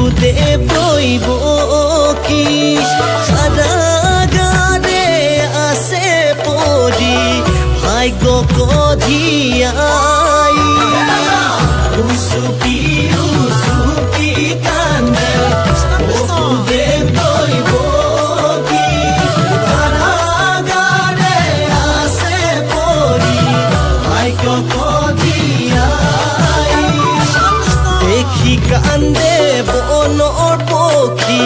বসুদেৱ দৈব কি কাৰাগাৰে আছে পৰি ভাগ্য কধিয়াই উচুপি উচুপি কান্দে বসুদেৱ দৈব কি কাৰাগাৰে আছে পৰি ভাগ্য কধিয়াই দেখি কান্দে বনৰ পক্ষী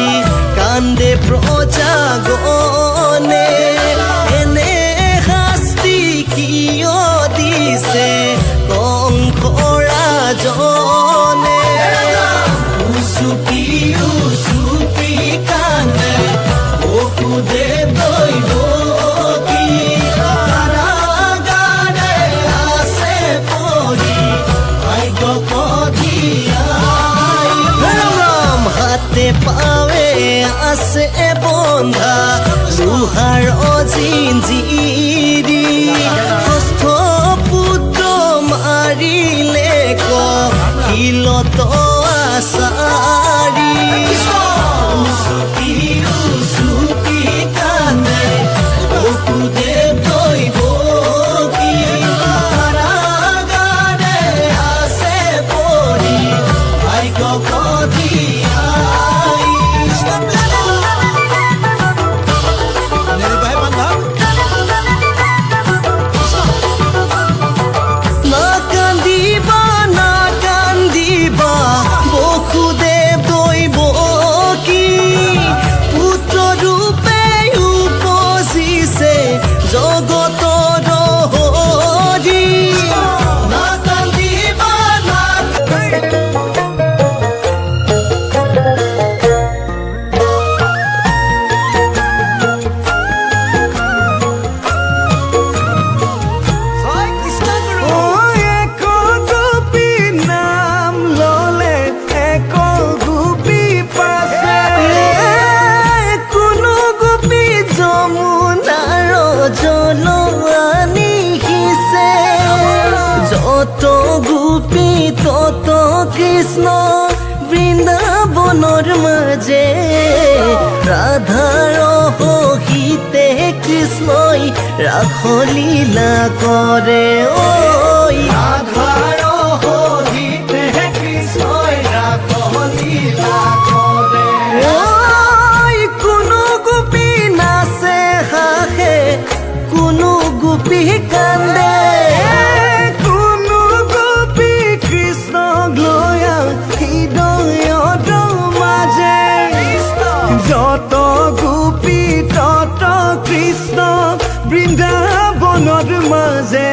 কান্দে প্ৰজাগণে এনে শাস্তি কিয় দিছে কংস ৰাজনে উচুপি উচুপি কান্দে বসুদেৱ দৈব কি কাৰাগাৰে আছে পৰি ভাগ্য কধিয়াই হাতে পাৱে আছে বন্ধা লোহাৰ জিঞ্জিৰি ষষ্ঠ পুত্ৰ মাৰিলে শিলত আচাৰি উচুপি উচুপি কান্দে বসুদেৱ দৈব কি কাৰাগাৰে আছে পৰি ভাগ্য কধিয়াই না কান্দিবা বসুদেৱ দৈব কি পুত্ৰ ৰূপে উপজিছে জগতৰ হৰি না কান্দিবা যত গোপী তত কৃষ্ণ বৃন্দাবনৰ মাজে ৰাধাৰ সহিতে কৃষ্ণই ৰাসলীলা কৰে ঐ ৰাধাৰ সহিতে কৃষ্ণই ৰাসলীলা কৰে ঐ কোনো গোপী নাচে হাঁহে কোনো গোপী কান্দে যত গোপী তত কৃষ্ণ বৃন্দাবনৰ মাজে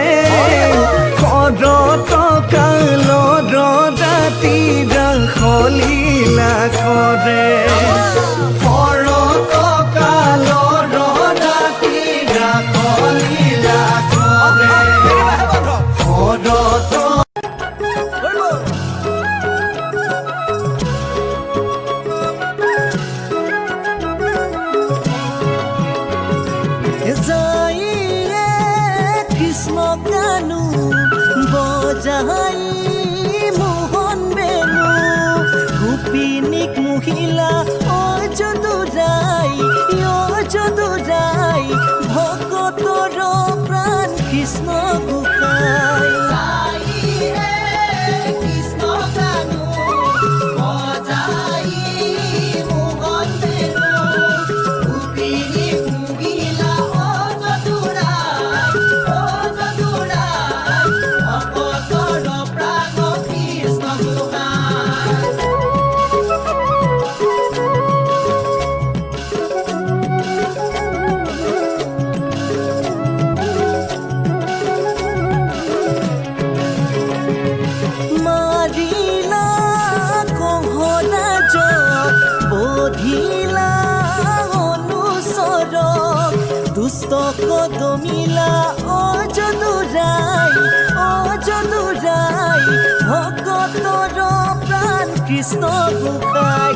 শৰৎ কালত ৰাতি ৰাসলীলা কৰে শৰৎ কালত ৰাতি ৰাসলীলা কৰে শৰৎ কৃষ্ণ গানু বজাই মোহন বেনু গোপিনীক মহিলা যদুৰাই ভকতৰ প্ৰাণ কৃষ্ণ গোসাই দুষ্ট কদমিলা অযদুৰাই ভকতৰ প্ৰাণ কৃষ্ণ গোসাই